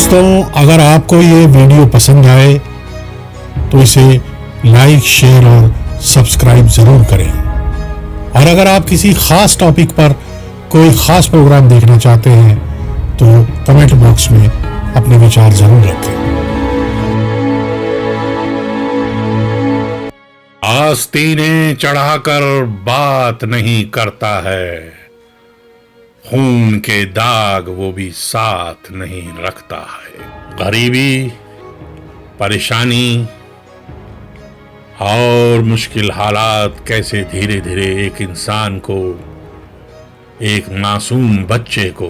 दोस्तों, अगर आपको ये वीडियो पसंद आए तो इसे लाइक, शेयर और सब्सक्राइब जरूर करें। और अगर आप किसी खास टॉपिक पर कोई खास प्रोग्राम देखना चाहते हैं तो कमेंट बॉक्स में अपने विचार जरूर रखें। आस्तीने चढ़ाकर बात नहीं करता है, खून के दाग वो भी साथ नहीं रखता है। गरीबी, परेशानी और मुश्किल हालात कैसे धीरे धीरे एक इंसान को, एक मासूम बच्चे को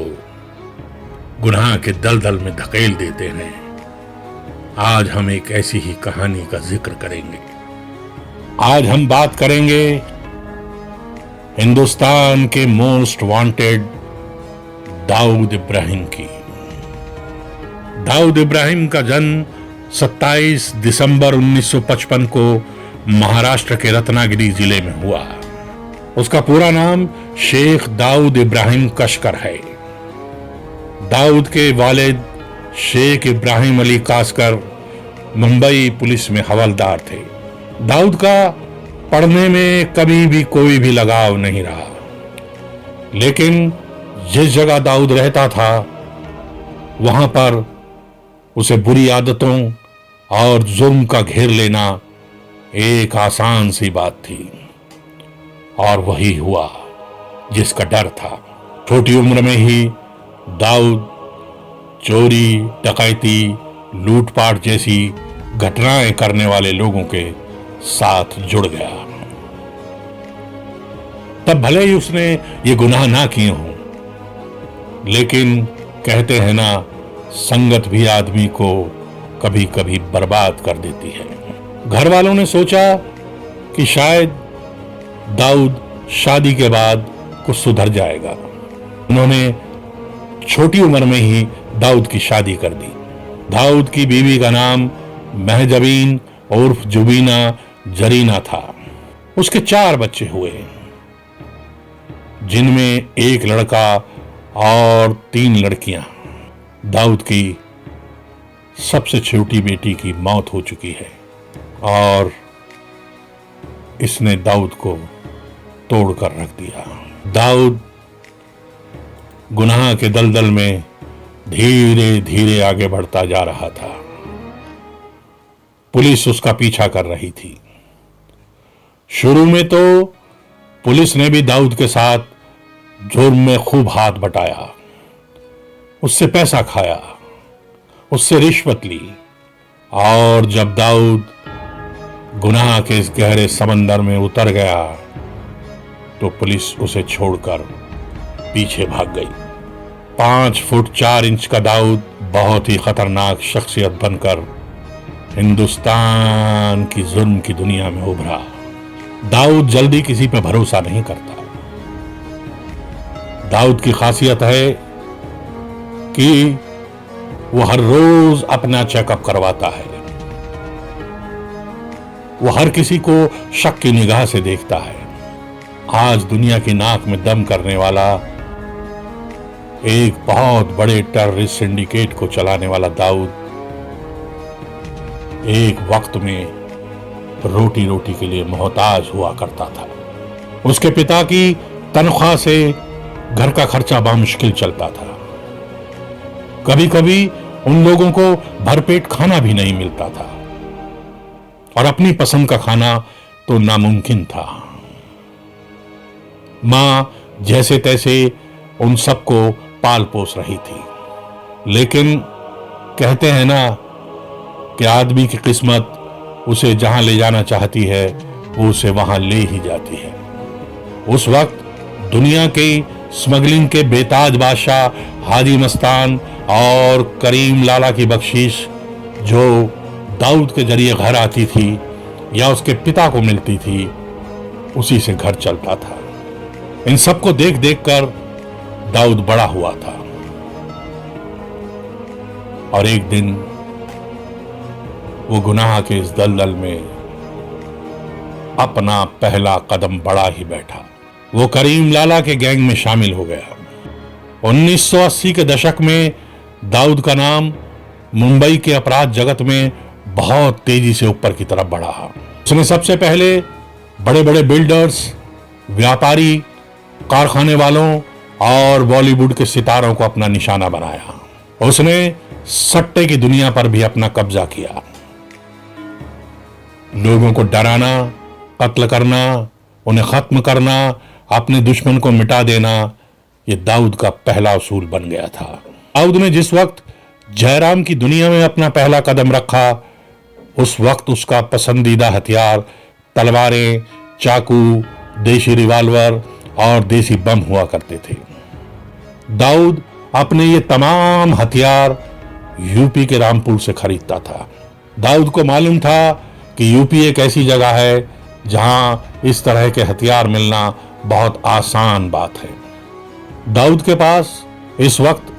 गुनाह के दलदल में धकेल देते हैं। आज हम एक ऐसी ही कहानी का जिक्र करेंगे। आज हम बात करेंगे हिंदुस्तान के मोस्ट वांटेड दाऊद इब्राहिम की। दाऊद इब्राहिम का जन्म 27 दिसंबर 1955 को महाराष्ट्र के रत्नागिरी जिले में हुआ। उसका पूरा नाम शेख दाऊद इब्राहिम कशकर है। दाऊद के वालिद शेख इब्राहिम अली कासकर मुंबई पुलिस में हवलदार थे। दाऊद का पढ़ने में कभी भी कोई भी लगाव नहीं रहा, लेकिन जिस जगह दाऊद रहता था वहां पर उसे बुरी आदतों और जुर्म का घेर लेना एक आसान सी बात थी। और वही हुआ जिसका डर था। छोटी उम्र में ही दाऊद चोरी, डकैती, लूटपाट जैसी घटनाएं करने वाले लोगों के साथ जुड़ गया। तब भले ही उसने ये गुनाह ना किए हों, लेकिन कहते हैं ना, संगत भी आदमी को कभी कभी बर्बाद कर देती है। घर वालों ने सोचा कि शायद दाऊद शादी के बाद कुछ सुधर जाएगा। उन्होंने छोटी उम्र में ही दाऊद की शादी कर दी। दाऊद की बीवी का नाम महजबीन उर्फ जुबीना जरीना था। उसके 4 बच्चे हुए, जिनमें एक लड़का और 3 लड़कियां। दाऊद की सबसे छोटी बेटी की मौत हो चुकी है और इसने दाऊद को तोड़कर रख दिया। दाऊद गुनाह के दलदल में धीरे धीरे आगे बढ़ता जा रहा था। पुलिस उसका पीछा कर रही थी। शुरू में तो पुलिस ने भी दाऊद के साथ जुर्म में खूब हाथ बटाया, उससे पैसा खाया, उससे रिश्वत ली। और जब दाऊद गुनाह के इस गहरे समंदर में उतर गया तो पुलिस उसे छोड़कर पीछे भाग गई। 5 फुट 4 इंच का दाऊद बहुत ही खतरनाक शख्सियत बनकर हिंदुस्तान की जुर्म की दुनिया में उभरा। दाऊद जल्दी किसी पर भरोसा नहीं करता। दाऊद की खासियत है कि वो हर रोज अपना चेकअप करवाता है। वो हर किसी को शक की निगाह से देखता है। आज दुनिया की नाक में दम करने वाला, एक बहुत बड़े टेररिस्ट सिंडिकेट को चलाने वाला दाऊद एक वक्त में रोटी रोटी के लिए मोहताज हुआ करता था। उसके पिता की तनख्वाह से घर का खर्चा बामुश्किल चलता था। कभी कभी उन लोगों को भरपेट खाना भी नहीं मिलता था और अपनी पसंद का खाना तो नामुमकिन था। मां जैसे तैसे उन सबको पाल पोस रही थी, लेकिन कहते हैं ना कि आदमी की किस्मत उसे जहां ले जाना चाहती है वो उसे वहां ले ही जाती है। उस वक्त दुनिया के स्मगलिंग के बेताज बादशाह हाजी मस्तान और करीम लाला की बख्शीश जो दाऊद के जरिए घर आती थी या उसके पिता को मिलती थी, उसी से घर चलता था। इन सबको देख देख कर दाऊद बड़ा हुआ था और एक दिन वो गुनाह के इस दलदल में अपना पहला कदम बढ़ा ही बैठा। वो करीम लाला के गैंग में शामिल हो गया। 1980 के दशक में दाऊद का नाम मुंबई के अपराध जगत में बहुत तेजी से ऊपर की तरफ बढ़ा। उसने सबसे पहले बड़े बड़े बिल्डर्स, व्यापारी, कारखाने वालों और बॉलीवुड के सितारों को अपना निशाना बनाया। उसने सट्टे की दुनिया पर भी अपना कब्जा किया। लोगों को डराना, कत्ल करना, उन्हें खत्म करना, अपने दुश्मन को मिटा देना, यह दाऊद का पहला उसूल बन गया था। दाऊद ने जिस वक्त जयराम की दुनिया में अपना पहला कदम रखा, उस वक्त उसका पसंदीदा हथियार तलवारें, चाकू, देशी रिवाल्वर और देसी बम हुआ करते थे। दाऊद अपने ये तमाम हथियार यूपी के रामपुर से खरीदता था। दाऊद को मालूम था कि यूपी एक ऐसी जगह है जहां इस तरह के हथियार मिलना बहुत आसान बात है। दाऊद के पास इस वक्त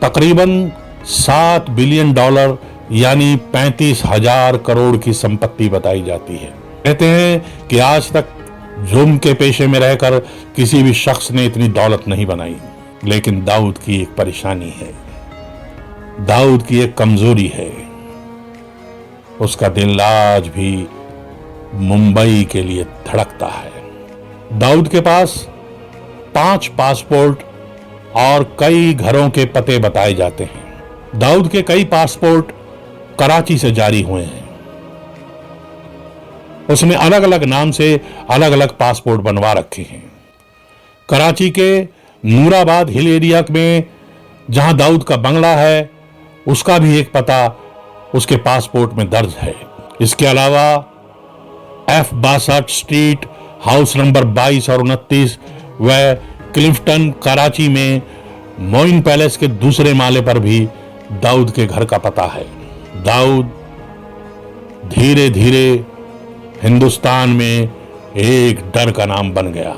तकरीबन $7 बिलियन यानी 35,000 करोड़ की संपत्ति बताई जाती है। कहते हैं कि आज तक जुर्म के पेशे में रहकर किसी भी शख्स ने इतनी दौलत नहीं बनाई। लेकिन दाऊद की एक परेशानी है, दाऊद की एक कमजोरी है, उसका दिल आज भी मुंबई के लिए धड़कता है। दाऊद के पास 5 पासपोर्ट और कई घरों के पते बताए जाते हैं। दाऊद के कई पासपोर्ट कराची से जारी हुए हैं। उसने अलग अलग नाम से अलग अलग पासपोर्ट बनवा रखे हैं। कराची के नूराबाद हिल एरिया में जहां दाऊद का बंगला है, उसका भी एक पता उसके पासपोर्ट में दर्ज है। इसके अलावा F62 स्ट्रीट, हाउस नंबर 22 और 29 व क्लिफ्टन कराची में मोइन पैलेस के दूसरे माले पर भी दाऊद के घर का पता है। दाऊद धीरे धीरे हिंदुस्तान में एक डर का नाम बन गया।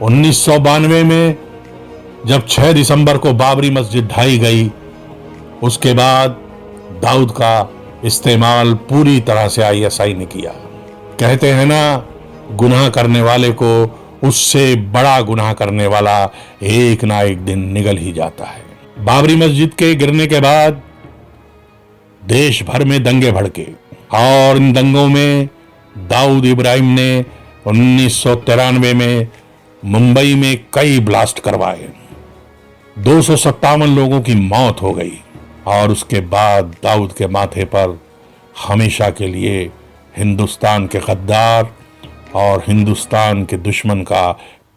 1992 में जब 6 दिसंबर को बाबरी मस्जिद ढाई गई, उसके बाद दाऊद का इस्तेमाल पूरी तरह से ISI ने किया। कहते हैं ना, गुनाह करने वाले को उससे बड़ा गुनाह करने वाला एक ना एक दिन निगल ही जाता है। बाबरी मस्जिद के गिरने के बाद देश भर में दंगे भड़के और इन दंगों में दाऊद इब्राहिम ने 1993 में मुंबई में कई ब्लास्ट करवाए। 257 लोगों की मौत हो गई और उसके बाद दाऊद के माथे पर हमेशा के लिए हिंदुस्तान के गद्दार और हिंदुस्तान के दुश्मन का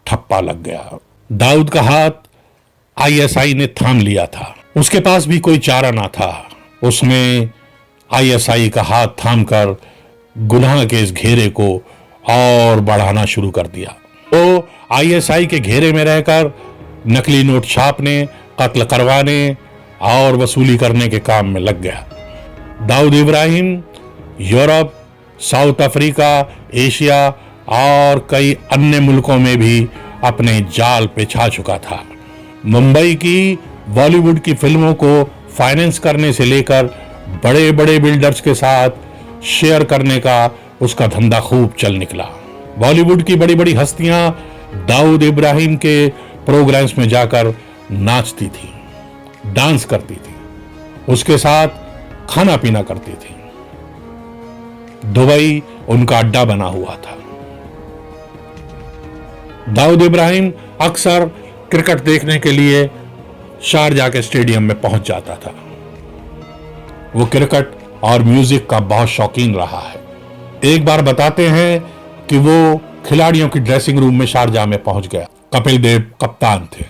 ठप्पा लग गया। दाऊद का हाथ ISI ने थाम लिया था। उसके पास भी कोई चारा ना था। उसने ISI का हाथ थामकर गुनाह के इस घेरे को और बढ़ाना शुरू कर दिया। तो ISI के घेरे में रहकर नकली नोट छापने, कत्ल करवाने और वसूली करने के काम में लग गया। Dawood Ibrahim Europe, south Africa, Asia और कई अन्य मुल्कों में भी अपने जाल पे छा चुका था। मुंबई की बॉलीवुड की फिल्मों को फाइनेंस करने से लेकर बड़े बड़े बिल्डर्स के साथ शेयर करने का उसका धंधा खूब चल निकला। बॉलीवुड की बड़ी बड़ी हस्तियां दाऊद इब्राहिम के प्रोग्राम्स में जाकर नाचती थी, डांस करती थी, उसके साथ खाना पीना करती थी। दुबई उनका अड्डा बना हुआ था। दाऊद इब्राहिम अक्सर क्रिकेट देखने के लिए शारजाह के स्टेडियम में पहुंच जाता था। वो क्रिकेट और म्यूजिक का बहुत शौकीन रहा है। एक बार बताते हैं कि वो खिलाड़ियों की ड्रेसिंग रूम में शारजाह में पहुंच गया। कपिल देव कप्तान थे।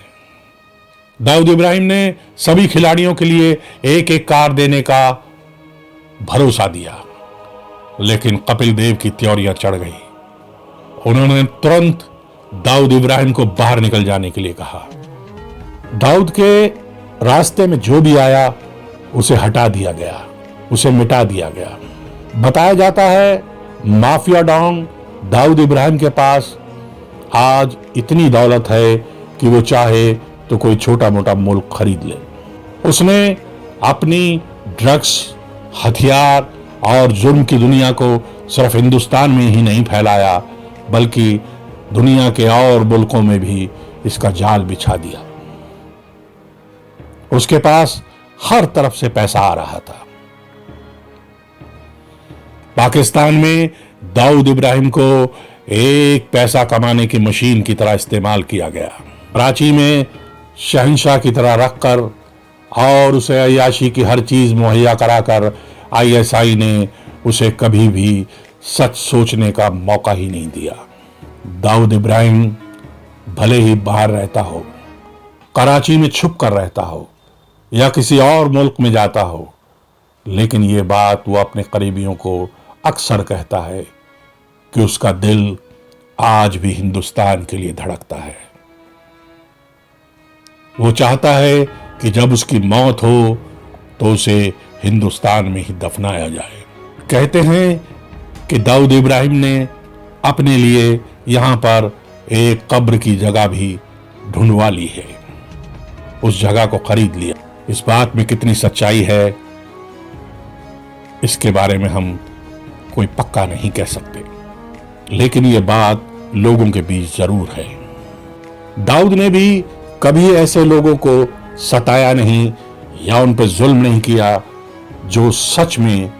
दाऊद इब्राहिम ने सभी खिलाड़ियों के लिए एक एक कार देने का भरोसा दिया, लेकिन कपिल देव की त्योरियां चढ़ गई। उन्होंने तुरंत दाऊद इब्राहिम को बाहर निकल जाने के लिए कहा। दाऊद के रास्ते में जो भी आया उसे हटा दिया गया, उसे मिटा दिया गया। बताया जाता है माफिया डॉन दाऊद इब्राहिम के पास आज इतनी दौलत है कि वो चाहे तो कोई छोटा मोटा मुल्क खरीद ले। उसने अपनी ड्रग्स, हथियार और जुर्म की दुनिया को सिर्फ हिंदुस्तान में ही नहीं फैलाया, बल्कि दुनिया के और मुल्कों में भी इसका जाल बिछा दिया। उसके पास हर तरफ से पैसा आ रहा था। पाकिस्तान में दाऊद इब्राहिम को एक पैसा कमाने की मशीन की तरह इस्तेमाल किया गया। कराची में शहंशाह की तरह रखकर और उसे अय्याशी की हर चीज मुहैया कराकर आईएसआई ने उसे कभी भी सच सोचने का मौका ही नहीं दिया। दाऊद इब्राहिम भले ही बाहर रहता हो, कराची में छुप कर रहता हो या किसी और मुल्क में जाता हो, लेकिन ये बात वो अपने करीबियों को अक्सर कहता है कि उसका दिल आज भी हिंदुस्तान के लिए धड़कता है। वो चाहता है कि जब उसकी मौत हो तो उसे हिंदुस्तान में ही दफनाया जाए। कहते हैं कि दाऊद इब्राहिम ने अपने लिए यहां पर एक कब्र की जगह भी ढूंढवा ली है, उस जगह को खरीद लिया। इस बात में कितनी सच्चाई है इसके बारे में हम कोई पक्का नहीं कह सकते, लेकिन यह बात लोगों के बीच जरूर है। दाऊद ने भी कभी ऐसे लोगों को सताया नहीं या उन पर जुल्म नहीं किया जो सच में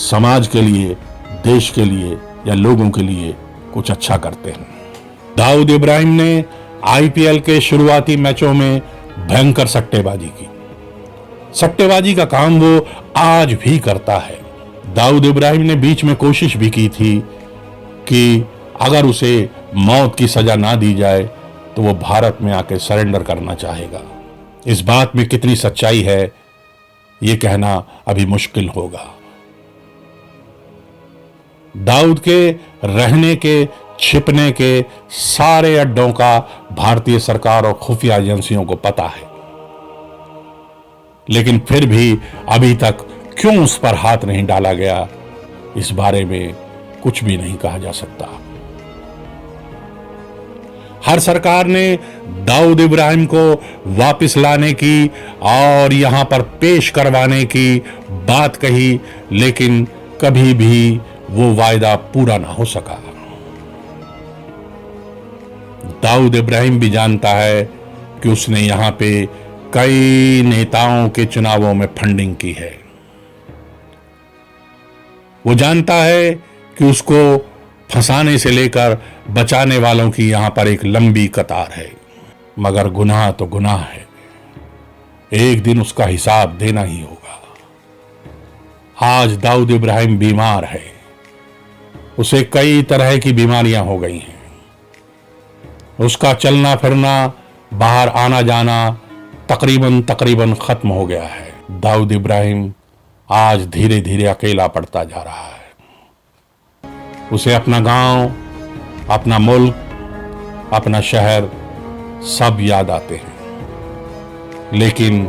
समाज के लिए, देश के लिए या लोगों के लिए कुछ अच्छा करते हैं। दाऊद इब्राहिम ने आईपीएल के शुरुआती मैचों में भयंकर सट्टेबाजी की। सट्टेबाजी का काम वो आज भी करता है। दाऊद इब्राहिम ने बीच में कोशिश भी की थी कि अगर उसे मौत की सजा ना दी जाए तो वो भारत में आके सरेंडर करना चाहेगा। इस बात में कितनी सच्चाई है ये कहना अभी मुश्किल होगा। दाऊद के रहने के, छिपने के सारे अड्डों का भारतीय सरकार और खुफिया एजेंसियों को पता है, लेकिन फिर भी अभी तक क्यों उस पर हाथ नहीं डाला गया, इस बारे में कुछ भी नहीं कहा जा सकता। हर सरकार ने दाऊद इब्राहिम को वापस लाने की और यहां पर पेश करवाने की बात कही, लेकिन कभी भी वो वायदा पूरा ना हो सका। दाऊद इब्राहिम भी जानता है कि उसने यहां पे कई नेताओं के चुनावों में फंडिंग की है। वो जानता है कि उसको फंसाने से लेकर बचाने वालों की यहां पर एक लंबी कतार है, मगर गुनाह तो गुनाह है, एक दिन उसका हिसाब देना ही होगा। आज दाऊद इब्राहिम बीमार है, उसे कई तरह की बीमारियां हो गई हैं। उसका चलना फिरना, बाहर आना जाना तकरीबन खत्म हो गया है। दाऊद इब्राहिम आज धीरे धीरे अकेला पड़ता जा रहा है। उसे अपना गांव, अपना मुल्क, अपना शहर सब याद आते हैं, लेकिन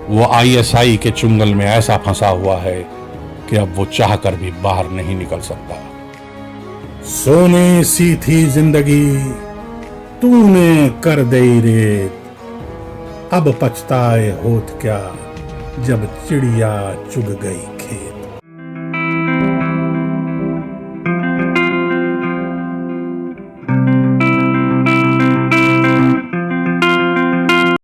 वो आईएसआई के चुंगल में ऐसा फंसा हुआ है कि अब वो चाहकर भी बाहर नहीं निकल सकता। सोने सी थी जिंदगी तूने कर दई रेत, अब पछताए होत क्या जब चिड़िया चुग गई।